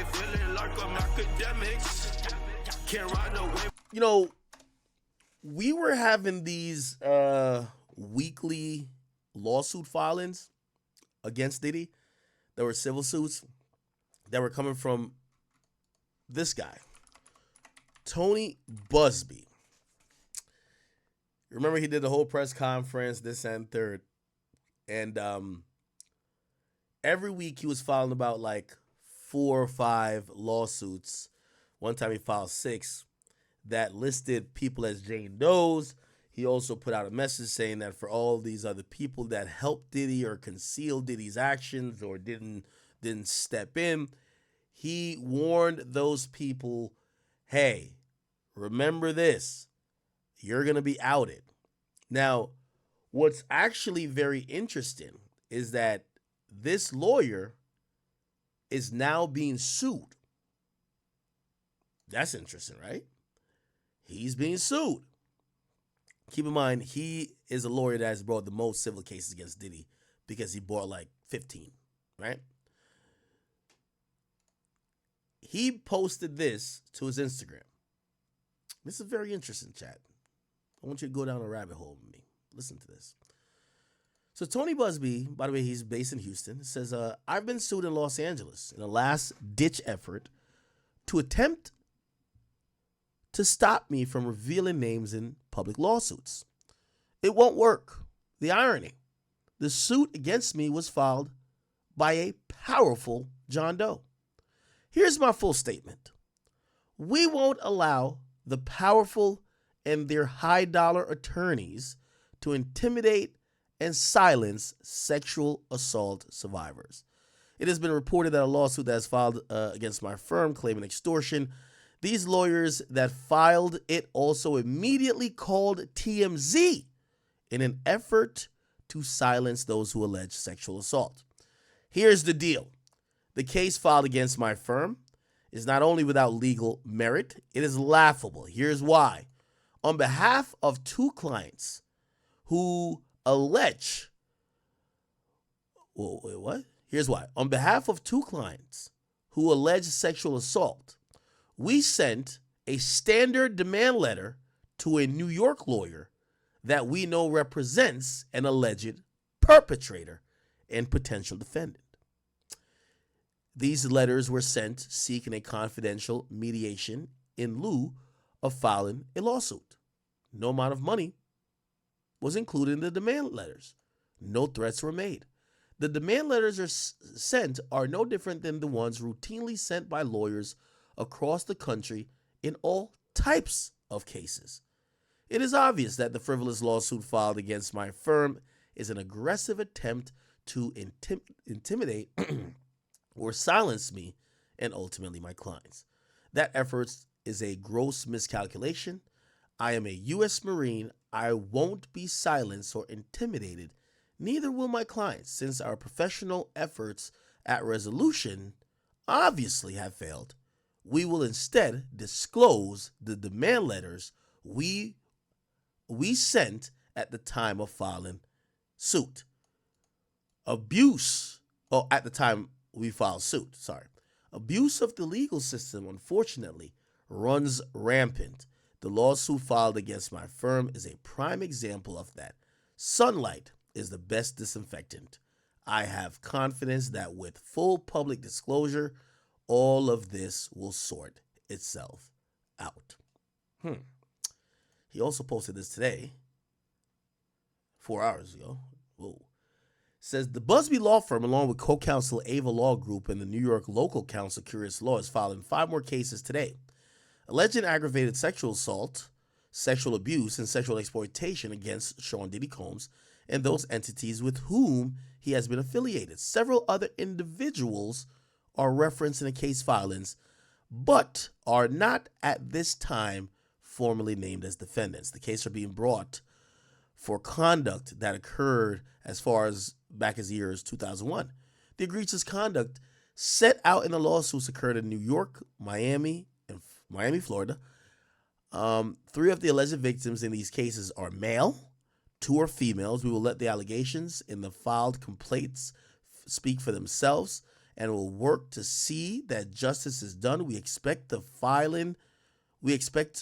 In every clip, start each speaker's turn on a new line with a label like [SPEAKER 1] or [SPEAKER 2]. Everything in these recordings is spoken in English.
[SPEAKER 1] feeling like I'm Akademiks. Can't ride away.
[SPEAKER 2] You know, we were having these weekly lawsuit filings against Diddy. There were civil suits that were coming from this guy, Tony Buzbee. Remember, he did the whole press conference, this and third. And every week he was filing about like 4 or 5 lawsuits. One time he filed 6 that listed people as Jane Does. He also put out a message saying that for all these other people that helped Diddy or concealed Diddy's actions or didn't step in, he warned those people, hey, remember this, you're going to be outed. Now, what's actually very interesting is that this lawyer is now being sued. That's interesting, right? He's being sued. Keep in mind, he is a lawyer that has brought the most civil cases against Diddy because he brought like 15, right? He posted this to his Instagram. This is very interesting, chat. I want you to go down a rabbit hole with me. Listen to this. So Tony Buzbee, by the way, he's based in Houston, says, I've been sued in Los Angeles in a last-ditch effort to attempt to stop me from revealing names in public lawsuits. It won't work. The irony. The suit against me was filed by a powerful John Doe. Here's my full statement. We won't allow the powerful and their high-dollar attorneys to intimidate and silence sexual assault survivors. It has been reported that a lawsuit that is filed against my firm claiming extortion. These lawyers that filed it also immediately called TMZ in an effort to silence those who allege sexual assault. Here's the deal. The case filed against my firm is not only without legal merit, it is laughable. Here's why. On behalf of 2 clients who allege, wait, what? Here's why. On behalf of 2 clients who allege sexual assault, we sent a standard demand letter to a New York lawyer that we know represents an alleged perpetrator and potential defendant. These letters were sent seeking a confidential mediation in lieu of filing a lawsuit. No amount of money was included in the demand letters. No threats were made. The demand letters sent are no different than the ones routinely sent by lawyers across the country in all types of cases. It is obvious that the frivolous lawsuit filed against my firm is an aggressive attempt to intimidate or silence me and ultimately my clients. That effort is a gross miscalculation. I am a U.S. Marine. I won't be silenced or intimidated. Neither will my clients, since our professional efforts at resolution obviously have failed. We will instead disclose the demand letters we sent at the time of filing suit. At the time we filed suit, Abuse of the legal system, unfortunately, runs rampant. The lawsuit filed against my firm is a prime example of that. Sunlight is the best disinfectant. I have confidence that with full public disclosure, all of this will sort itself out. He also posted this today, 4 hours ago. Whoa. Says the Buzbee Law Firm, along with co-counsel Ava Law Group and the New York local counsel Curious Law, is filing 5 more cases today. Alleged aggravated sexual assault, sexual abuse, and sexual exploitation against Sean Diddy Combs and those entities with whom he has been affiliated. Several other individuals are referenced in the case filings, but are not at this time formally named as defendants. The case are being brought for conduct that occurred as far as back as years 2001. The egregious conduct set out in the lawsuits occurred in New York, Miami, and Miami, Florida. 3 of the alleged victims in these cases are male, 2 are females. We will let the allegations in the filed complaints speak for themselves, and will work to see that justice is done. We expect to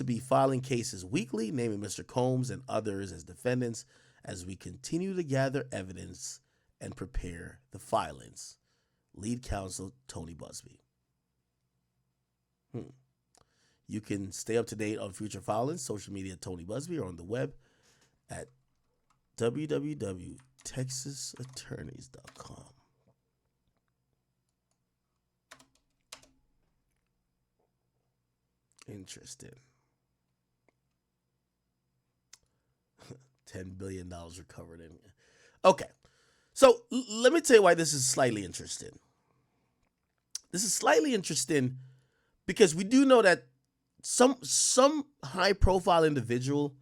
[SPEAKER 2] be filing cases weekly, naming Mr. Combs and others as defendants as we continue to gather evidence and prepare the filings. Lead counsel Tony Buzbee. You can stay up to date on future filings, social media Tony Buzbee, or on the web at www.texasattorneys.com. Interesting. $10 billion recovered in. Okay. So let me tell you why this is slightly interesting. This is slightly interesting because we do know that some high profile individual,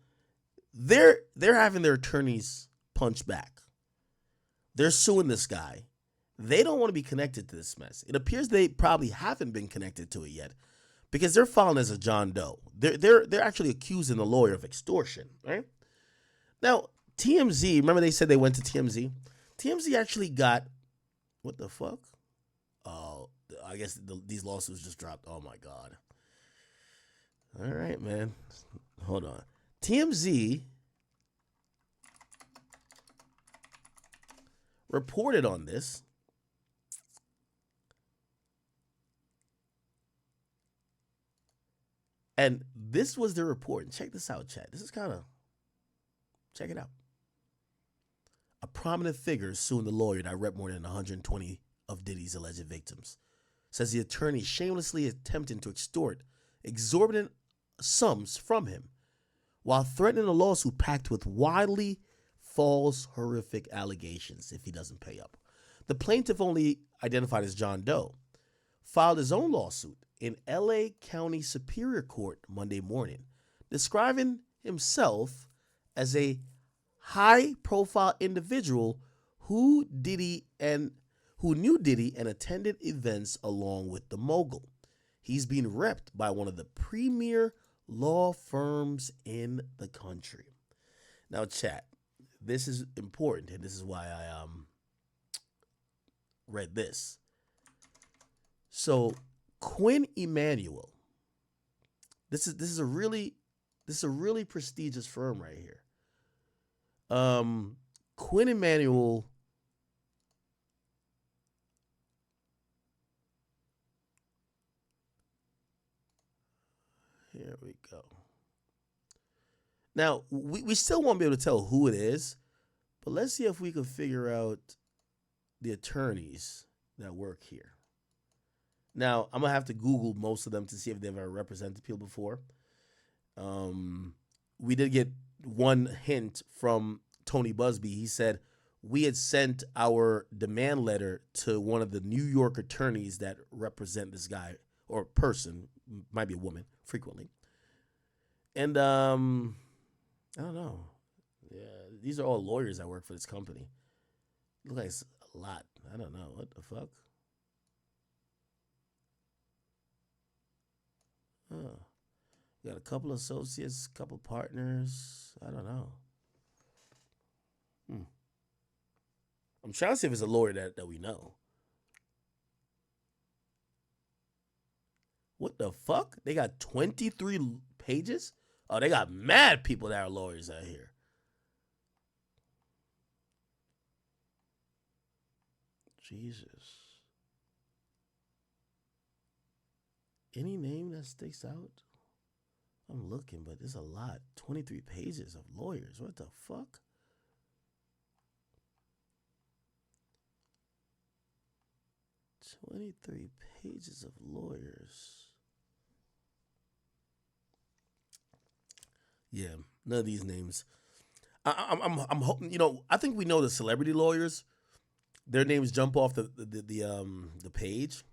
[SPEAKER 2] they're having their attorneys punch back. They're suing this guy. They don't want to be connected to this mess. It appears they probably haven't been connected to it yet because they're filing as a John Doe. They're actually accusing the lawyer of extortion, right? Now, TMZ, remember they said they went to TMZ? TMZ actually got, what the fuck? Oh, I guess these lawsuits just dropped. Oh, my God. All right, man. Hold on. TMZ reported on this. And this was the report. And check this out, chat. This is kind of, check it out. A prominent figure suing the lawyer that rep more than 120 of Diddy's alleged victims. Says the attorney shamelessly attempting to extort exorbitant sums from him while threatening a lawsuit packed with widely false, horrific allegations if he doesn't pay up. The plaintiff, only identified as John Doe, filed his own lawsuit in L.A. County Superior Court Monday morning, describing himself as a high-profile individual who knew Diddy and attended events along with the mogul. He's being repped by one of the premier law firms in the country. Now, chat, this is important, and this is why I read this. So, Quinn Emanuel, this is a really prestigious firm right here. Quinn Emanuel here we go. Now, we still won't be able to tell who it is, but let's see if we can figure out the attorneys that work here. Now, I'm going to have to Google most of them to see if they've ever represented people before. We did get one hint from Tony Buzbee. He said, we had sent our demand letter to one of the New York attorneys that represent this guy or person, might be a woman, frequently. And I don't know. Yeah, these are all lawyers that work for this company. Look like it's a lot. I don't know. What the fuck? Oh. Got a couple associates, couple partners. I don't know. I'm trying to see if it's a lawyer that we know. What the fuck? They got 23 pages? Oh, they got mad people that are lawyers out here. Jesus. Any name that sticks out? I'm looking, but there's a lot. 23 pages of lawyers. What the fuck? "23 pages of lawyers." Yeah, none of these names. I'm hoping, I think we know the celebrity lawyers. Their names jump off the page.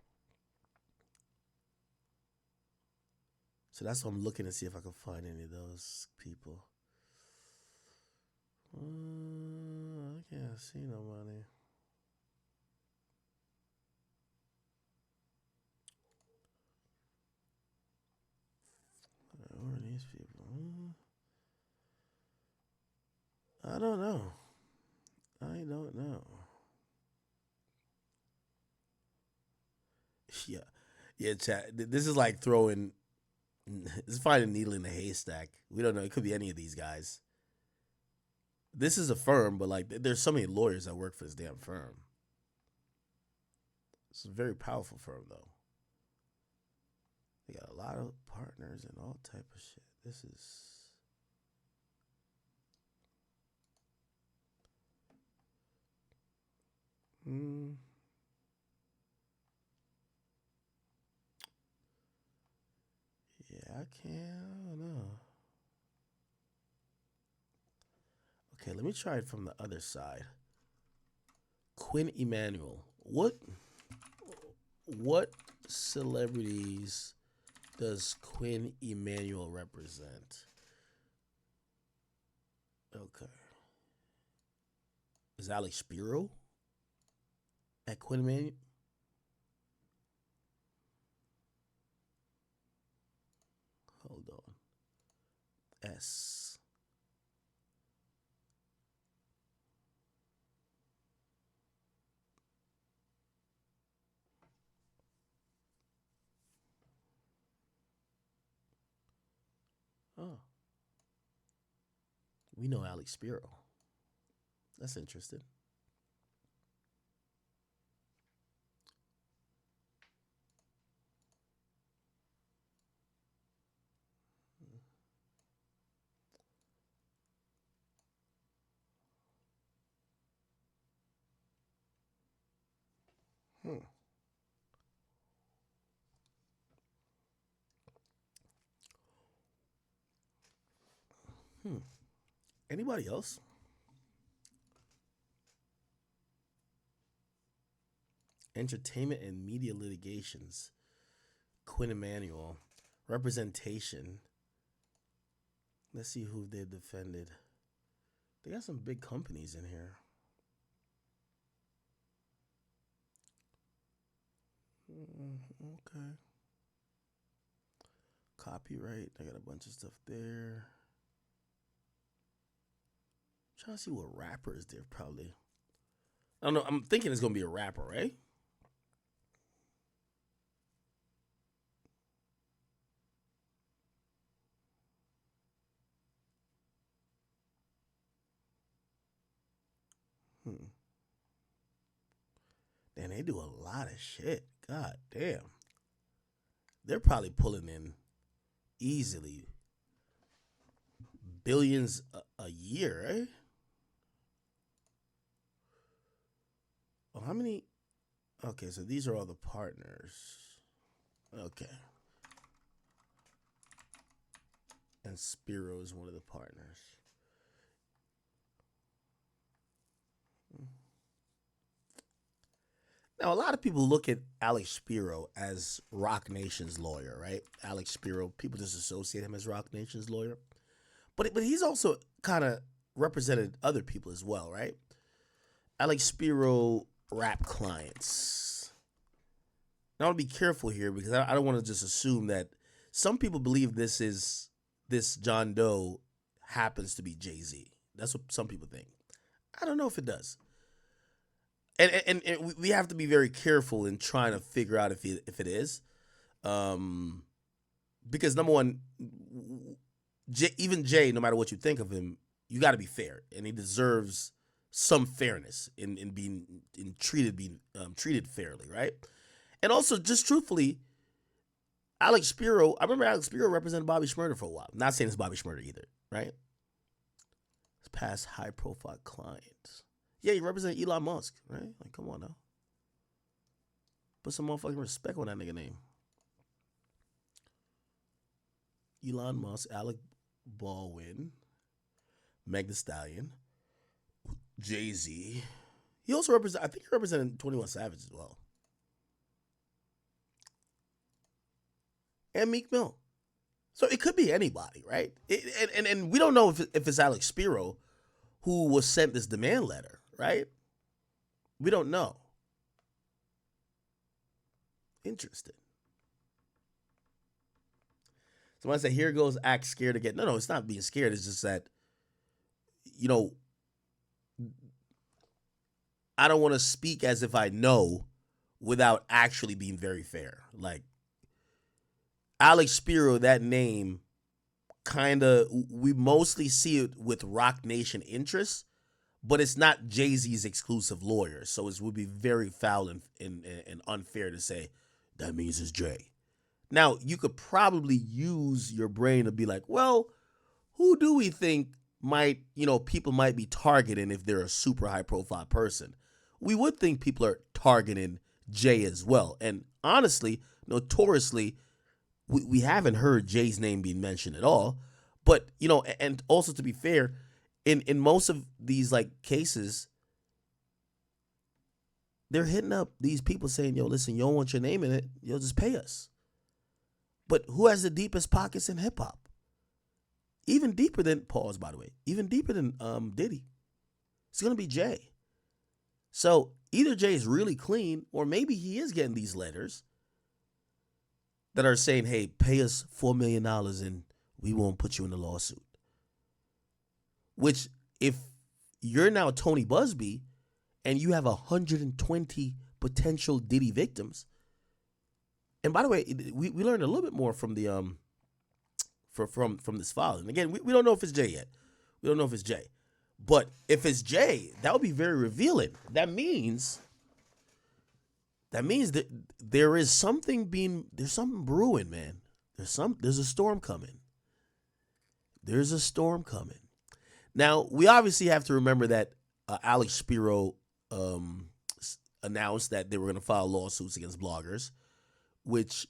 [SPEAKER 2] So that's what I'm looking to see if I can find any of those people. I can't see nobody. Who are these people? I don't know. I don't know. Yeah, yeah, chat. This is like throwing. It's finding a needle in a haystack. We don't know. It could be any of these guys. This is a firm, but like, there's so many lawyers that work for this damn firm. It's a very powerful firm, though. They got a lot of partners and all type of shit. This is. Yeah, I don't know. Okay, let me try it from the other side. Quinn Emanuel. What celebrities does Quinn Emanuel represent? Okay. Is Alex Spiro at Quinn Emanuel? Hold on. S. Oh. We know Alex Spiro. That's interesting. Anybody else? Entertainment and media litigations. Quinn Emanuel. Representation. Let's see who they defended. They got some big companies in here. Okay. Copyright. I got a bunch of stuff there. Trying to see what rappers they're probably. I don't know. I'm thinking it's gonna be a rapper, right? And they do a lot of shit. God damn. They're probably pulling in easily billions a year, right? Oh, how many? Okay, so these are all the partners. Okay. And Spiro is one of the partners. Now, a lot of people look at Alex Spiro as Rock Nation's lawyer, right? Alex Spiro, people just associate him as Rock Nation's lawyer. But he's also kind of represented other people as well, right? Alex Spiro rap clients. Now, I want to be careful here because I don't want to just assume that some people believe this John Doe happens to be Jay-Z. That's what some people think. I don't know if it does. And we have to be very careful in trying to figure out if it is. Because number one, even Jay, no matter what you think of him, you got to be fair, and he deserves some fairness in being treated fairly, right? And also, just truthfully, Alex Spiro, I remember Alex Spiro represented Bobby Shmurda for a while. Not saying it's Bobby Shmurda either, right? His past high-profile clients. Yeah, he represented Elon Musk, right? Like, come on now. Put some motherfucking respect on that nigga name. Elon Musk, Alec Baldwin, Meg Thee Stallion, Jay-Z. He also I think he represented 21 Savage as well. And Meek Mill. So it could be anybody, right? And we don't know if it's Alex Spiro who was sent this demand letter, right? We don't know. Interesting. Someone said, here goes act scared again. No, it's not being scared. It's just that, I don't want to speak as if I know without actually being very fair. Like, Alex Spiro, that name, kind of, we mostly see it with Rock Nation interests, but it's not Jay-Z's exclusive lawyer. So it would be very foul and unfair to say that means it's Jay. Now, you could probably use your brain to be like, well, who do we think might, people might be targeting if they're a super high profile person? We would think people are targeting Jay as well. And honestly, notoriously, we haven't heard Jay's name being mentioned at all. But, and also to be fair, in most of these like cases, they're hitting up these people saying, yo, listen, you don't want your name in it, you'll just pay us. But who has the deepest pockets in hip hop? Even deeper than, pause by the way, even deeper than Diddy. It's going to be Jay. So either Jay is really clean, or maybe he is getting these letters that are saying, hey, pay us $4 million and we won't put you in the lawsuit. Which, if you're now Tony Buzbee and you have 120 potential Diddy victims, and by the way, we learned a little bit more from the from this file. And again, we don't know if it's Jay yet. We don't know if it's Jay. But if it's Jay, that would be very revealing. That means that there's something brewing, man. There's a storm coming. There's a storm coming. Now, we obviously have to remember that Alex Spiro announced that they were going to file lawsuits against bloggers, which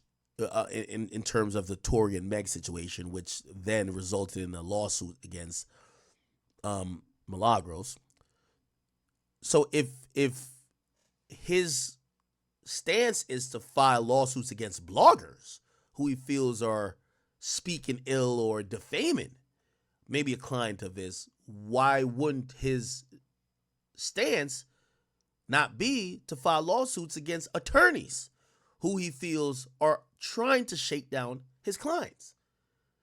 [SPEAKER 2] in terms of the Tory and Meg situation, which then resulted in a lawsuit against Milagros. So if his stance is to file lawsuits against bloggers who he feels are speaking ill or defaming maybe a client of his, why wouldn't his stance not be to file lawsuits against attorneys who he feels are trying to shake down his clients?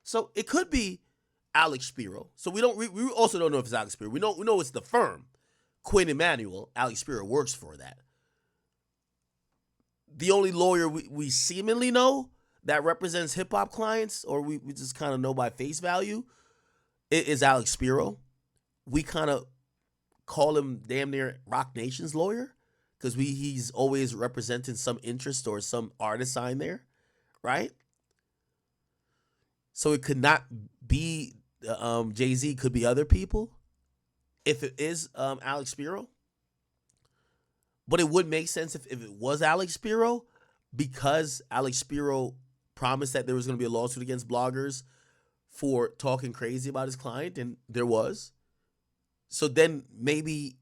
[SPEAKER 2] So it could be Alex Spiro. So we also don't know if it's Alex Spiro. We know it's the firm, Quinn Emanuel. Alex Spiro works for that. The only lawyer we seemingly know that represents hip hop clients, or we just kind of know by face value, is Alex Spiro. We kind of call him damn near Rock Nation's lawyer because he's always representing some interest or some artist sign there, right? So it could not be Jay-Z, could be other people if it is Alex Spiro. But it would make sense if it was Alex Spiro, because Alex Spiro promised that there was going to be a lawsuit against bloggers for talking crazy about his client, and there was. So then maybe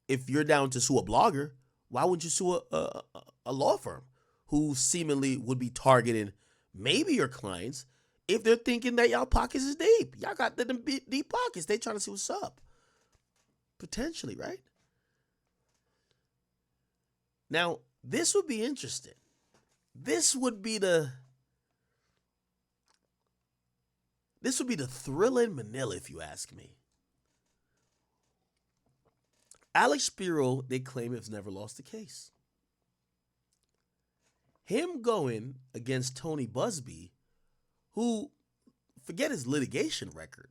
[SPEAKER 2] if you're down to sue a blogger, why wouldn't you sue a law firm who seemingly would be targeting maybe your clients if they're thinking that y'all pockets is deep? Y'all got them deep pockets. They trying to see what's up. Potentially, right? Now, this would be interesting. This would be the thrill in Manila, if you ask me. Alex Spiro, they claim, has never lost a case. Him going against Tony Buzbee, who, forget his litigation record,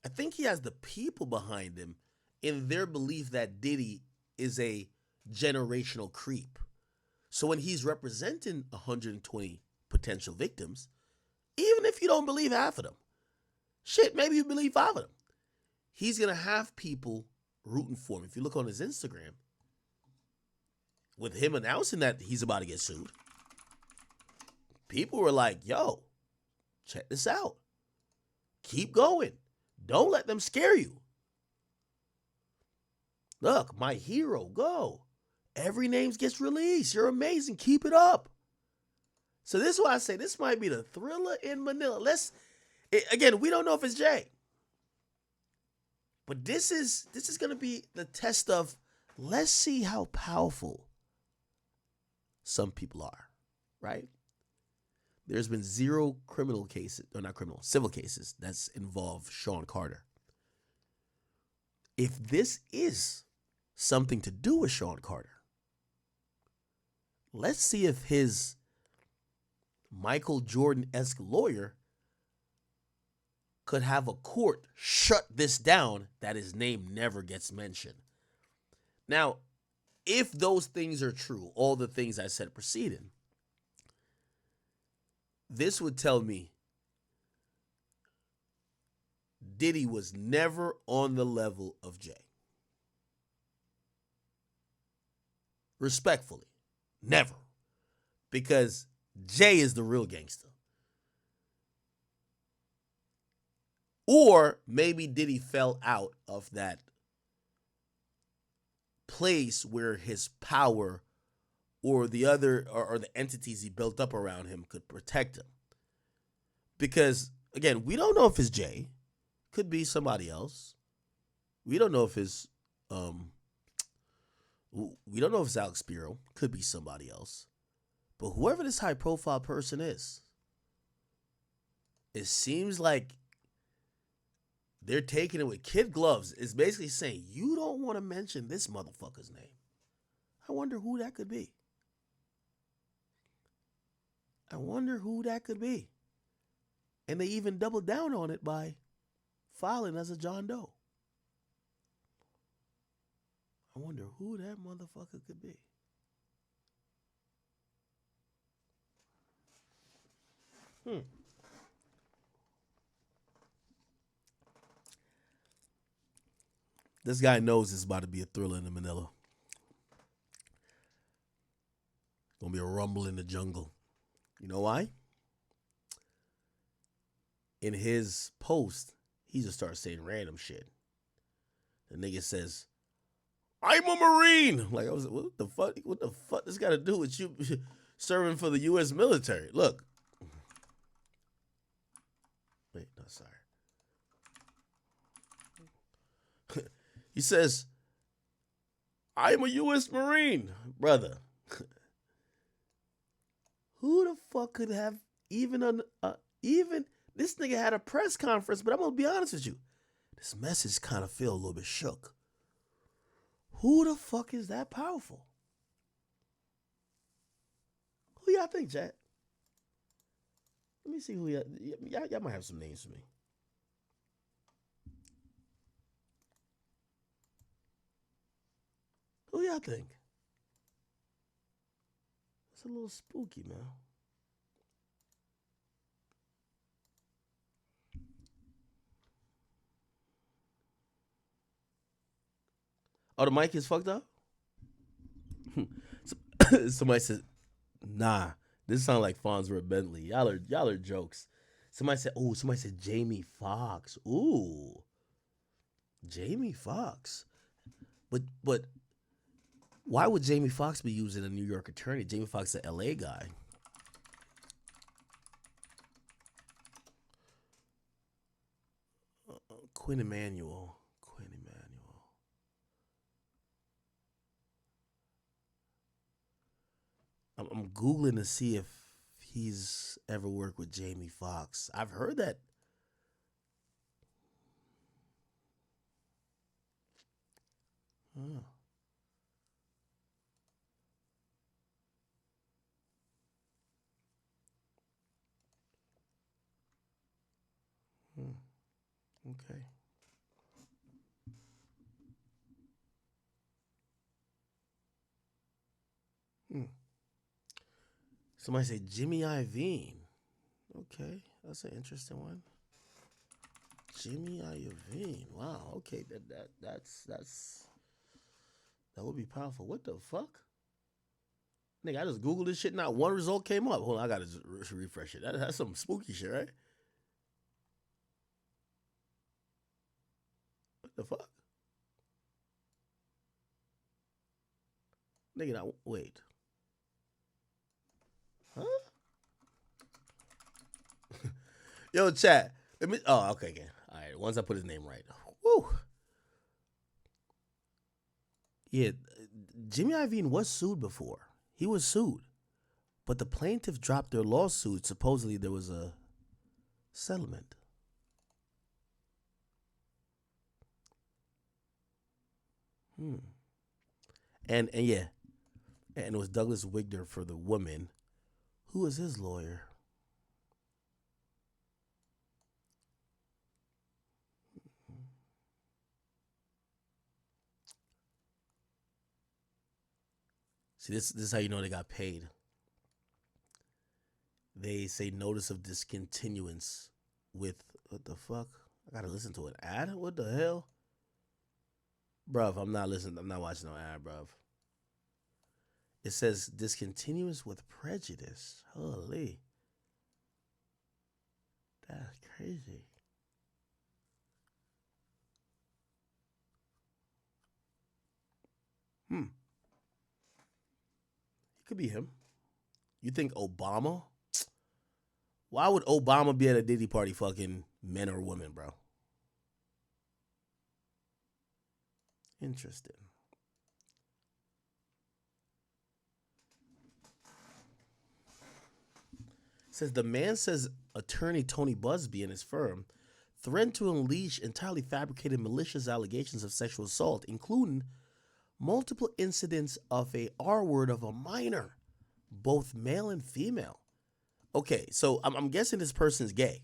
[SPEAKER 2] I think he has the people behind him in their belief that Diddy is a generational creep. So when he's representing 120 potential victims, even if you don't believe half of them, shit, maybe you believe 5 of them, he's going to have people rooting for him. If you look on his Instagram, with him announcing that he's about to get sued, people were like, yo, check this out. Keep going. Don't let them scare you. Look, my hero, go. Every name gets released. You're amazing. Keep it up. So this is why I say this might be the thriller in Manila. Again, we don't know if it's Jay. But this is going to be the test of, let's see how powerful some people are, right? There's been 0 criminal cases, or not criminal, civil cases that's involved Sean Carter. If this is something to do with Sean Carter, let's see if his Michael Jordan-esque lawyer could have a court shut this down that his name never gets mentioned. Now, if those things are true, all the things I said preceding, this would tell me Diddy was never on the level of Jay. Respectfully, never. Because Jay is the real gangster. Or maybe Diddy fell out of that place where his power or the other or the entities he built up around him could protect him. Because, again, we don't know if it's Jay. Could be somebody else. We don't know if it's Alex Spiro. Could be somebody else. But whoever this high profile person is, it seems like they're taking it with kid gloves. It's basically saying, you don't want to mention this motherfucker's name. I wonder who that could be. And they even doubled down on it by filing as a John Doe. I wonder who that motherfucker could be. This guy knows it's about to be a thriller in the Manila. Gonna be a rumble in the jungle. You know why? In his post, he just starts saying random shit. The nigga says, I'm a Marine. Like, I was like, what the fuck? What the fuck this got to do with you serving for the U.S. military? Look. Wait, no, sorry. He says, I'm a U.S. Marine. Brother. Who the fuck could have even this nigga had a press conference, but I'm going to be honest with you. This message kind of feel a little bit shook. Who the fuck is that powerful? Who y'all think, chat? Let me see who y'all might have some names for me. Who y'all think? It's a little spooky, man. Oh, the mic is fucked up? Somebody said, nah, this sounds like Fonzra Bentley. Y'all are jokes. Somebody said Jamie Foxx. Ooh. Jamie Foxx. But why would Jamie Foxx be using a New York attorney? Jamie Foxx is an LA guy. Quinn Emanuel. I'm Googling to see if he's ever worked with Jamie Foxx. I've heard that. Huh. Okay. Somebody say Jimmy Iovine. Okay, that's an interesting one. Jimmy Iovine. Wow. Okay, that would be powerful. What the fuck? Nigga, I just Googled this shit. Not one result came up. Hold on, I gotta just refresh it. That's some spooky shit, right? What the fuck? Nigga, now wait. Huh? Yo, chat. Let me. Oh, okay, again. All right. Once I put his name right. Woo. Yeah, Jimmy Iovine was sued before. He was sued, but the plaintiff dropped their lawsuit. Supposedly there was a settlement. And yeah, And it was Douglas Wigner for the woman. Who was his lawyer? See, this is how you know they got paid. They say notice of discontinuance with, what the fuck? I gotta listen to an ad? What the hell? Bruv, I'm not listening. I'm not watching no ad, bruv. It says discontinuance with prejudice. Holy. That's crazy. It could be him. You think Obama? Why would Obama be at a Diddy party fucking men or women, bro? Interesting. It says the man says attorney Tony Buzbee and his firm threatened to unleash entirely fabricated malicious allegations of sexual assault, including multiple incidents of a R word of a minor, both male and female. Okay, so I'm guessing this person's gay,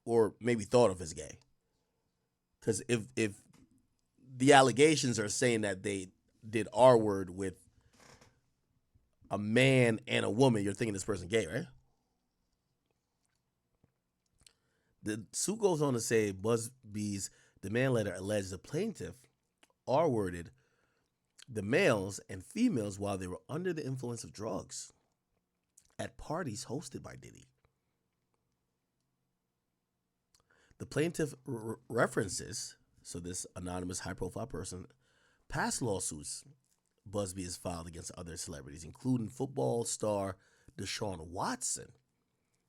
[SPEAKER 2] or maybe thought of as gay. Because if the allegations are saying that they did R word with a man and a woman, you're thinking this person gay, right? The suit goes on to say Busbee's demand letter alleged the plaintiff R-worded the males and females while they were under the influence of drugs at parties hosted by Diddy. The plaintiff references, so this anonymous high-profile person, past lawsuits Buzbee has filed against other celebrities, including football star Deshaun Watson.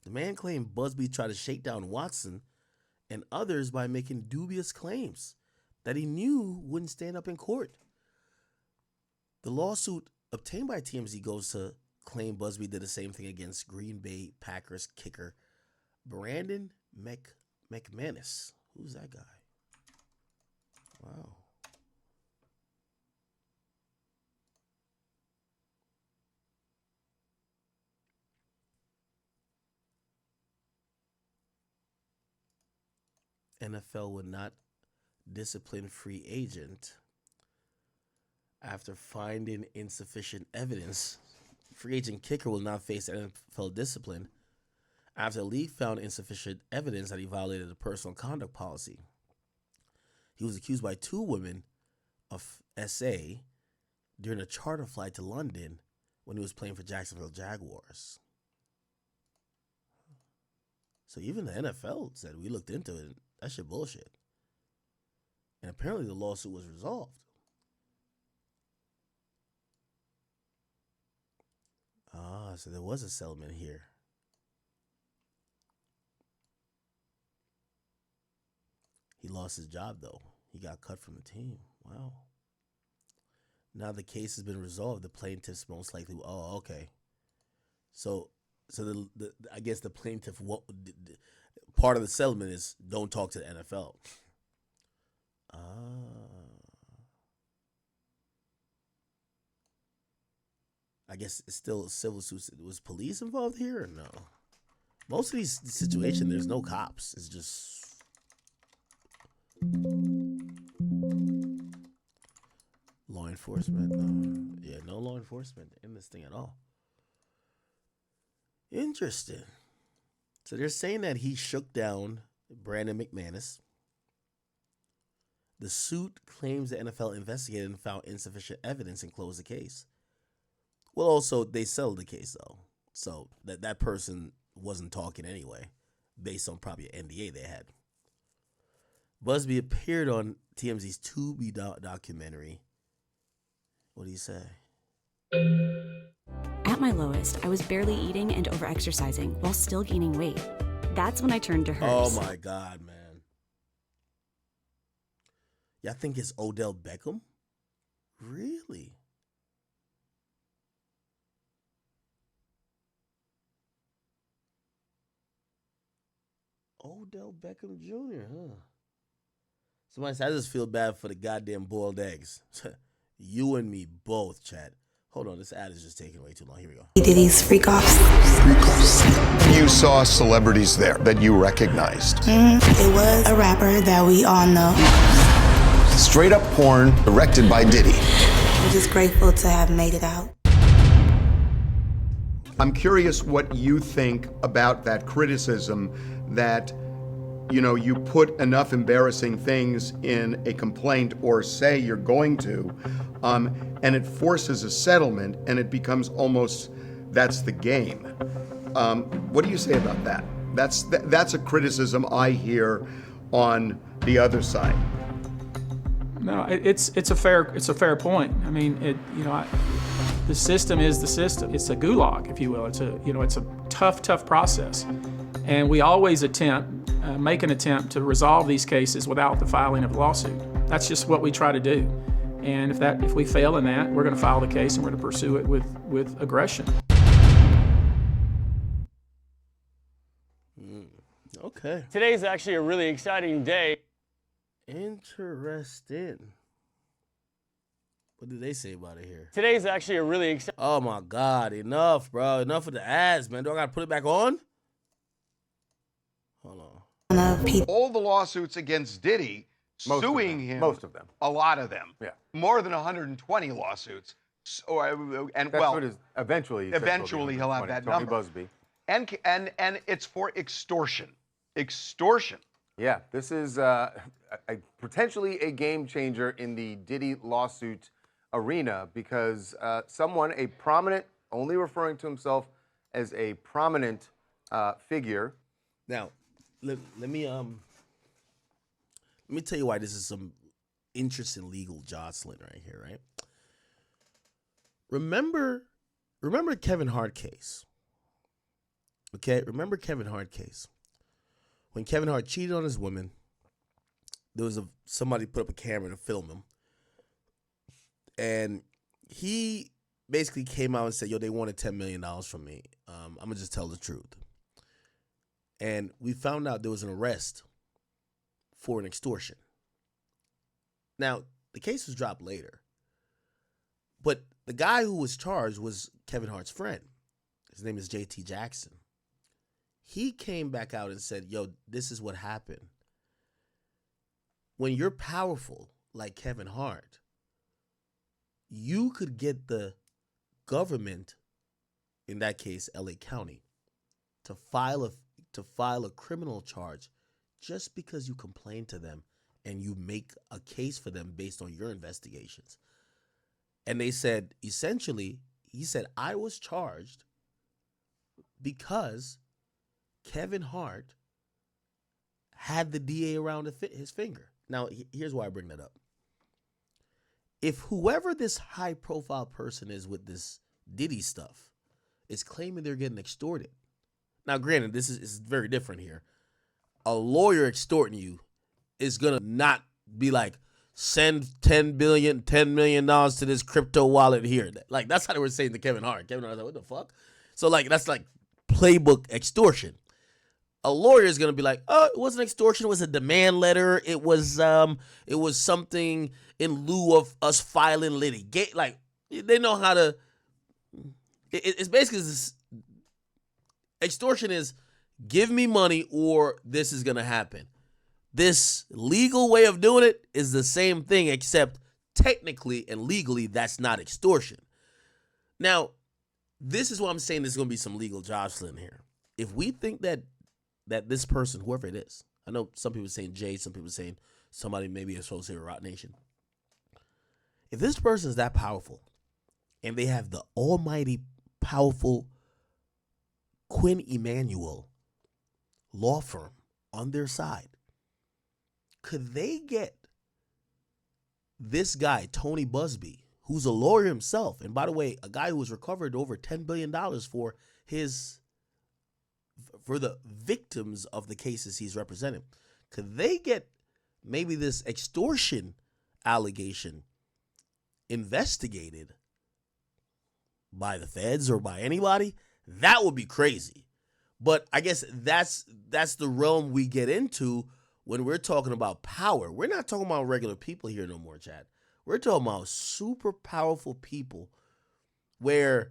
[SPEAKER 2] The man claimed Buzbee tried to shake down Watson and others by making dubious claims that he knew wouldn't stand up in court. The lawsuit obtained by TMZ goes to claim Buzbee did the same thing against Green Bay Packers kicker Brandon McManus. Who's that guy? Wow. NFL would not discipline free agent after finding insufficient evidence. Free agent kicker will not face NFL discipline after the league found insufficient evidence that he violated a personal conduct policy. He was accused by two women of SA during a charter flight to London when he was playing for Jacksonville Jaguars. So even the NFL said, we looked into it. That shit bullshit. And apparently the lawsuit was resolved. So there was a settlement here. He lost his job, though. He got cut from the team. Wow. Now the case has been resolved. The plaintiffs most likely... Oh, okay. So I guess the plaintiff... Part of the settlement is don't talk to the NFL. I guess it's still civil suits. Was police involved here or no? Most of these situations, there's no cops. It's just law enforcement. No. Yeah, no law enforcement in this thing at all. Interesting. So they're saying that he shook down Brandon McManus. The suit claims the NFL investigated and found insufficient evidence and closed the case. Well, also, they settled the case, though. So that person wasn't talking anyway, based on probably an NDA they had. Buzbee appeared on TMZ's Tubi documentary. What do you say?
[SPEAKER 3] At my lowest, I was barely eating and overexercising while still gaining weight. That's when I turned to hers.
[SPEAKER 2] Oh, my God, man. Y'all think it's Odell Beckham? Really? Odell Beckham Jr., huh? Somebody said, I just feel bad for the goddamn boiled eggs. You and me both, chat. Hold on, this ad is just taking way too long. Here we go.
[SPEAKER 4] Diddy's freak offs.
[SPEAKER 5] You saw celebrities there that you recognized.
[SPEAKER 4] It was a rapper that we all know.
[SPEAKER 5] Straight up porn directed by Diddy.
[SPEAKER 4] I'm just grateful to have made it out.
[SPEAKER 6] I'm curious what you think about that criticism that, you know, you put enough embarrassing things in a complaint or say you're going to, and it forces a settlement and it becomes almost, that's the game. What do you say about that? That's a criticism I hear on the other side.
[SPEAKER 7] No, it's a fair point. I mean, the system is the system. It's a gulag, if you will. It's a tough process, and we always make an attempt to resolve these cases without the filing of a lawsuit. That's just what we try to do. And if we fail in that, we're going to file the case and we're going to pursue it with aggression.
[SPEAKER 2] Okay.
[SPEAKER 8] Today's actually a really exciting day.
[SPEAKER 2] Interesting. What did they say about it here?
[SPEAKER 8] Today's actually a really exciting.
[SPEAKER 2] Oh my God! Enough, bro. Enough of the ads, man. Do I gotta put it back on? Hold on.
[SPEAKER 6] All the lawsuits against Diddy, suing him.
[SPEAKER 9] Most of them.
[SPEAKER 6] A lot of them.
[SPEAKER 9] Yeah.
[SPEAKER 6] More than 120 lawsuits. And
[SPEAKER 9] That's
[SPEAKER 6] well,
[SPEAKER 9] what is eventually
[SPEAKER 6] he'll have that
[SPEAKER 9] Tony
[SPEAKER 6] number.
[SPEAKER 9] Buzbee.
[SPEAKER 6] And it's for extortion. Extortion.
[SPEAKER 9] Yeah, this is potentially a game changer in the Diddy lawsuit arena because someone, a prominent, only referring to himself as a prominent figure.
[SPEAKER 2] Now, let me tell you why this is some interesting legal jostling right here, right? Remember Kevin Hart case. Okay, remember Kevin Hart case. When Kevin Hart cheated on his woman, there was somebody put up a camera to film him. And he basically came out and said, yo, they wanted $10 million from me. I'm going to just tell the truth. And we found out there was an arrest for an extortion. Now, the case was dropped later. But the guy who was charged was Kevin Hart's friend. His name is JT Jackson. He came back out and said, yo, this is what happened. When you're powerful, like Kevin Hart, you could get the government, in that case, LA County, to file a criminal charge just because you complain to them and you make a case for them based on your investigations. And they said, essentially, he said, I was charged because Kevin Hart had the DA around his finger. Now, here's why I bring that up. If whoever this high-profile person is with this Diddy stuff is claiming they're getting extorted. Now, granted, this is very different here. A lawyer extorting you is going to not be like, send $10 million to this crypto wallet here. Like, that's how they were saying to Kevin Hart. Kevin Hart was like, what the fuck? So, like, that's like playbook extortion. A lawyer is going to be like, oh, it wasn't extortion. It was a demand letter. It was something in lieu of us filing litigation. Like, they know how to. It's basically this. Extortion is give me money or this is going to happen. This legal way of doing it is the same thing, except technically and legally, that's not extortion. Now, this is why I'm saying there's going to be some legal jostling here. If we think that this person, whoever it is, I know some people are saying Jay, some people are saying somebody maybe associated with Roc Nation. If this person is that powerful and they have the almighty powerful Quinn Emanuel law firm on their side, could they get this guy, Tony Buzbee, who's a lawyer himself, and by the way, a guy who was recovered over $10 billion for the victims of the cases he's representing, could they get maybe this extortion allegation investigated by the feds or by anybody? That would be crazy. But I guess that's the realm we get into when we're talking about power. We're not talking about regular people here no more, Chad. We're talking about super powerful people where,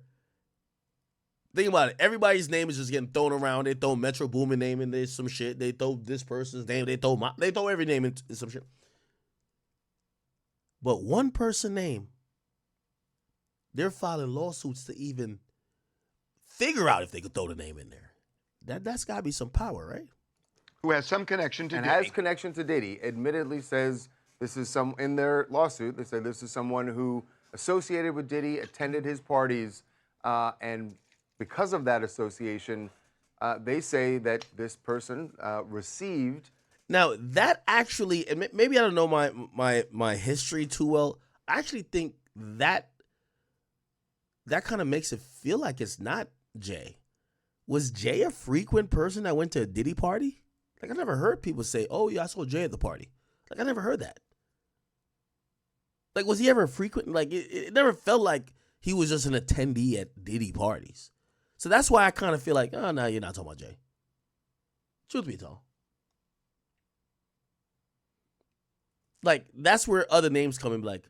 [SPEAKER 2] think about it, everybody's name is just getting thrown around. They throw Metro Boomin name in there, some shit. They throw this person's name. They throw every name in some shit. But one person name, they're filing lawsuits to even figure out if they could throw the name in there. That's got to be some power, right?
[SPEAKER 6] Who has some connection to
[SPEAKER 9] and
[SPEAKER 6] Diddy.
[SPEAKER 9] has connection to Diddy, admittedly says this is in their lawsuit, they say this is someone who associated with Diddy, attended his parties, and because of that association, they say that this person received.
[SPEAKER 2] Now, that actually, and maybe I don't know my history too well, I actually think that kind of makes it feel like it's not Jay. Was Jay a frequent person that went to a Diddy party? Like, I never heard people say, oh, yeah, I saw Jay at the party. Like, I never heard that. Like, was he ever a frequent? Like, it never felt like he was just an attendee at Diddy parties. So that's why I kind of feel like, oh, no, you're not talking about Jay. Truth be told. Like, that's where other names come in, like,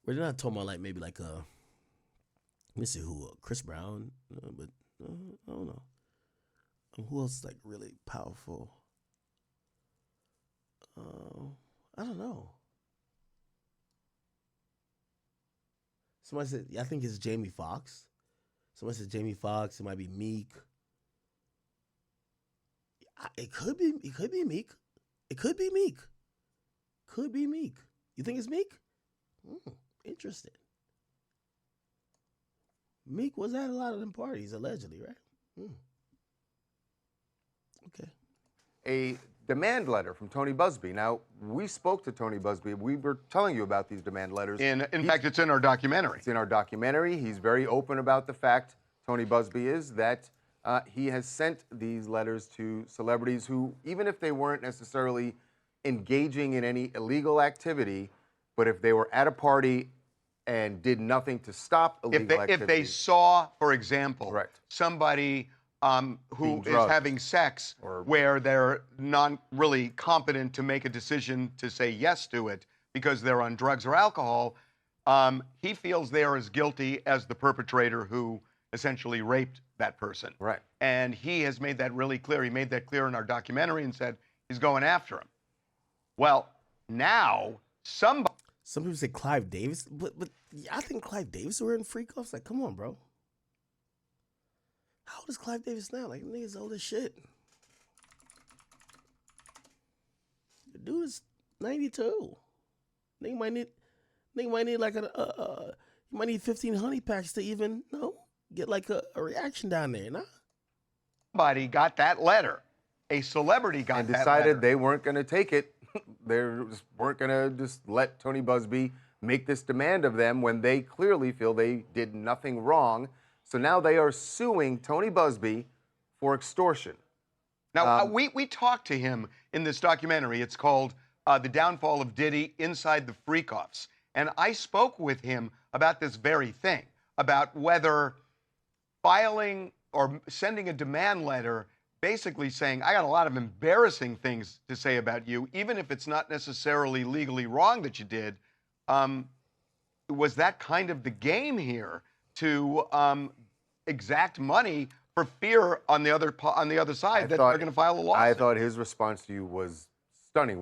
[SPEAKER 2] we're not talking about, like, maybe like, let me see who, Chris Brown, but I don't know. Who else is, like, really powerful? I don't know. Somebody said, I think it's Jamie Foxx. Somebody said Jamie Foxx. It might be Meek. It could be Meek. It could be Meek. Could be Meek. You think it's Meek? Interesting. Meek was at a lot of them parties, allegedly, right? Okay.
[SPEAKER 9] A demand letter from Tony Buzbee. Now, we spoke to Tony Buzbee. We were telling you about these demand letters.
[SPEAKER 6] In fact, it's in our documentary.
[SPEAKER 9] It's in our documentary. He's very open about the fact, Tony Buzbee is, that he has sent these letters to celebrities who, even if they weren't necessarily engaging in any illegal activity, but if they were at a party and did nothing to stop illegal activity.
[SPEAKER 6] If they saw, for example,
[SPEAKER 9] Correct.
[SPEAKER 6] somebody who is
[SPEAKER 9] drugged.
[SPEAKER 6] having sex where they're not really competent to make a decision to say yes to it because they're on drugs or alcohol, he feels they're as guilty as the perpetrator who essentially raped that person.
[SPEAKER 9] Right.
[SPEAKER 6] And he has made that really clear. He made that clear in our documentary and said he's going after him. Well, now somebody...
[SPEAKER 2] Some people say Clive Davis, but I think Clive Davis were in freak offs. Like, come on, bro. How old is Clive Davis now? Like, nigga's old as shit. The dude is 92. Nigga might need like you might need 15 honey packs to even get like a reaction down there, nah?
[SPEAKER 6] Somebody got that letter. A celebrity got
[SPEAKER 9] and
[SPEAKER 6] that
[SPEAKER 9] decided
[SPEAKER 6] letter.
[SPEAKER 9] they weren't going to take it. They just weren't going to just let Tony Buzbee make this demand of them when they clearly feel they did nothing wrong. So now they are suing Tony Buzbee for extortion.
[SPEAKER 6] Now, we talked to him in this documentary. It's called The Downfall of Diddy, Inside the Freak-Offs. And I spoke with him about this very thing, about whether filing or sending a demand letter basically saying, I got a lot of embarrassing things to say about you, even if it's not necessarily legally wrong that you did. Was that kind of the game here to exact money for fear on the other side that they're going to file a lawsuit?
[SPEAKER 9] I thought his response to you was stunning.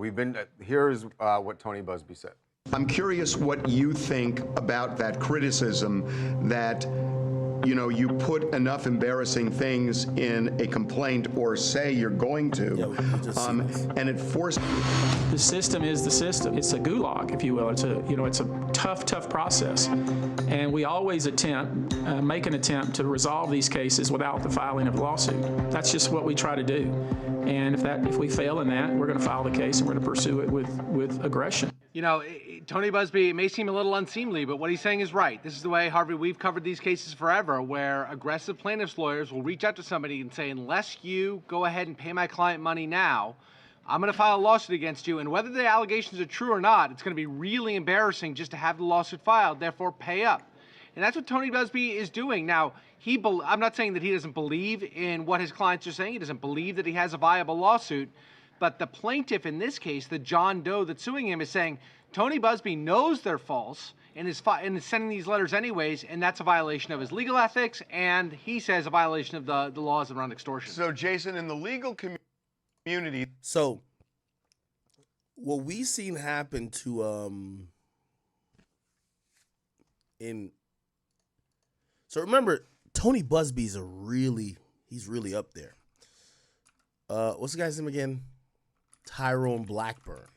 [SPEAKER 9] Here's what Tony Buzbee said.
[SPEAKER 6] I'm curious what you think about that criticism that, you know, you put enough embarrassing things in a complaint or say you're going to, and it forces.
[SPEAKER 7] The system is the system. It's a gulag, if you will. It's a tough process, and we always make an attempt to resolve these cases without the filing of a lawsuit. That's just what we try to do, and if we fail in that, we're going to file the case and we're going to pursue it with aggression.
[SPEAKER 10] You know, Tony Buzbee, it may seem a little unseemly, but what he's saying is right. This is the way, Harvey, we've covered these cases forever, where aggressive plaintiffs' lawyers will reach out to somebody and say, unless you go ahead and pay my client money now, I'm going to file a lawsuit against you. And whether the allegations are true or not, it's going to be really embarrassing just to have the lawsuit filed, therefore pay up. And that's what Tony Buzbee is doing. Now, I'm not saying that he doesn't believe in what his clients are saying. He doesn't believe that he has a viable lawsuit. But the plaintiff in this case, the John Doe that's suing him, is saying Tony Buzbee knows they're false and is sending these letters anyways, and that's a violation of his legal ethics, and he says a violation of the laws around extortion.
[SPEAKER 6] So, Jason, in the legal community,
[SPEAKER 2] So what we seen happen to so remember, Tony Buzbee's he's really up there. What's the guy's name again? Tyrone Blackburn.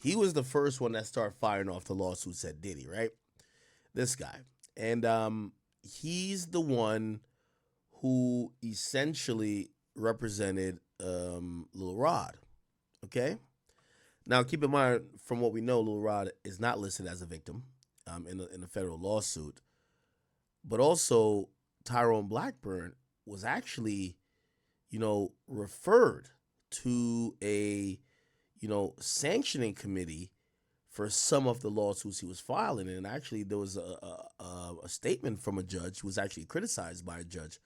[SPEAKER 2] He was the first one that started firing off the lawsuits at Diddy, right? This guy. And he's the one who essentially represented Lil Rod. Okay? Now, keep in mind, from what we know, Lil Rod is not listed as a victim in the federal lawsuit. But also, Tyrone Blackburn was actually, referred to a, sanctioning committee for some of the lawsuits he was filing. And actually, there was a statement from a judge who was actually criticized by a judge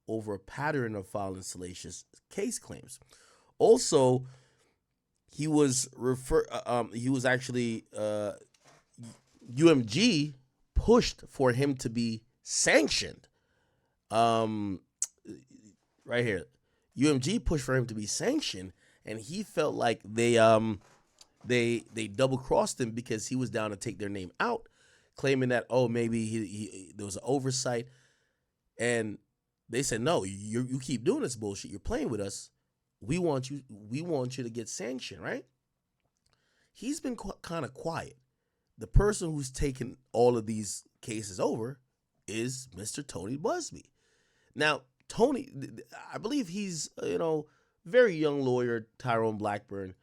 [SPEAKER 2] over a pattern of filing salacious case claims. Also, he was actually UMG pushed for him to be sanctioned. Right here, UMG pushed for him to be sanctioned, and he felt like they double crossed him because he was down to take their name out, claiming that maybe he there was an oversight, and they said no, you keep doing this bullshit, you're playing with us. We want you to get sanctioned, right? He's been kind of quiet. The person who's taken all of these cases over is Mr. Tony Buzbee. Now, Tony, I believe he's, very young lawyer, Tyrone Blackburn.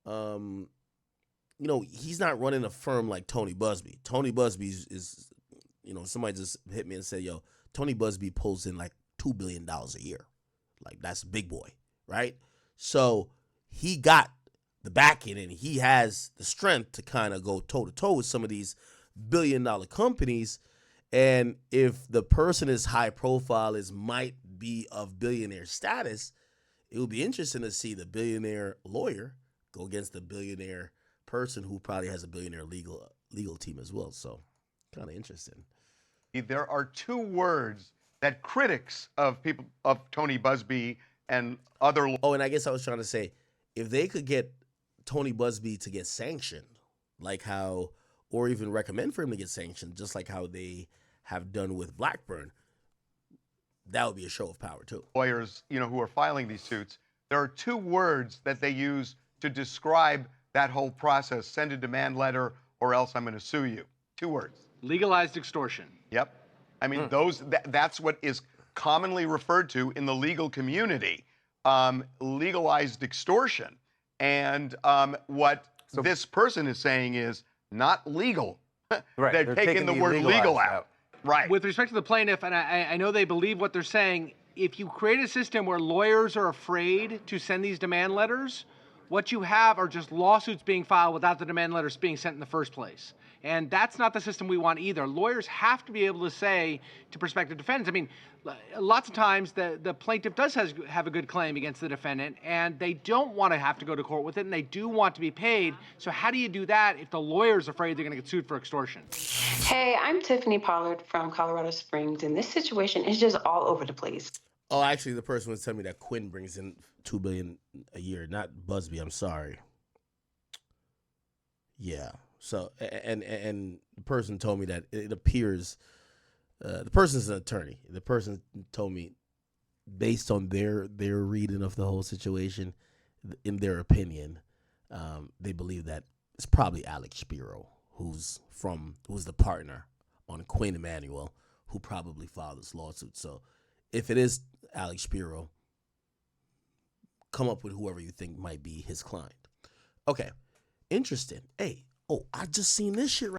[SPEAKER 2] He's not running a firm like Tony Buzbee. Tony Buzbee is somebody just hit me and said, yo, Tony Buzbee pulls in like $2 billion a year. Like, that's a big boy, right? So he got the backing and he has the strength to kind of go toe-to-toe with some of these billion-dollar companies. And if the person is high profile, might be of billionaire status, it would be interesting to see the billionaire lawyer go against the billionaire person who probably has a billionaire legal team as well. So kind of interesting.
[SPEAKER 6] there are two words that critics of Tony Buzbee and other...
[SPEAKER 2] Oh, and I guess I was trying to say, if they could get Tony Buzbee to get sanctioned, like how, or even recommend for him to get sanctioned, just like how they have done with Blackburn, that would be a show of power too.
[SPEAKER 6] Lawyers, who are filing these suits, there are two words that they use to describe that whole process: send a demand letter or else I'm going to sue you. Two words.
[SPEAKER 10] Legalized extortion.
[SPEAKER 6] Yep. I mean, that's what is commonly referred to in the legal community, legalized extortion. And what this person is saying is not legal.
[SPEAKER 9] Right.
[SPEAKER 6] They're taking the word legal out. Right.
[SPEAKER 10] With respect to the plaintiff, and I know they believe what they're saying, if you create a system where lawyers are afraid to send these demand letters, what you have are just lawsuits being filed without the demand letters being sent in the first place. And that's not the system we want either. Lawyers have to be able to say to prospective defendants, I mean, lots of times the plaintiff does have a good claim against the defendant, and they don't want to have to go to court with it, and they do want to be paid. So how do you do that if the lawyer's afraid they're going to get sued for extortion?
[SPEAKER 11] Hey, I'm Tiffany Pollard from Colorado Springs, and this situation is just all over the place.
[SPEAKER 2] Oh, actually, the person was telling me that Quinn brings in $2 billion a year, not Buzbee. I'm sorry. Yeah. So, and the person told me that it appears, the person's an attorney. The person told me, based on their reading of the whole situation, in their opinion, they believe that it's probably Alex Spiro, who's the partner on Quinn Emanuel, who probably filed this lawsuit. So, if it is Alex Spiro, come up with whoever you think might be his client. Okay, interesting. Hey, I just seen this shit right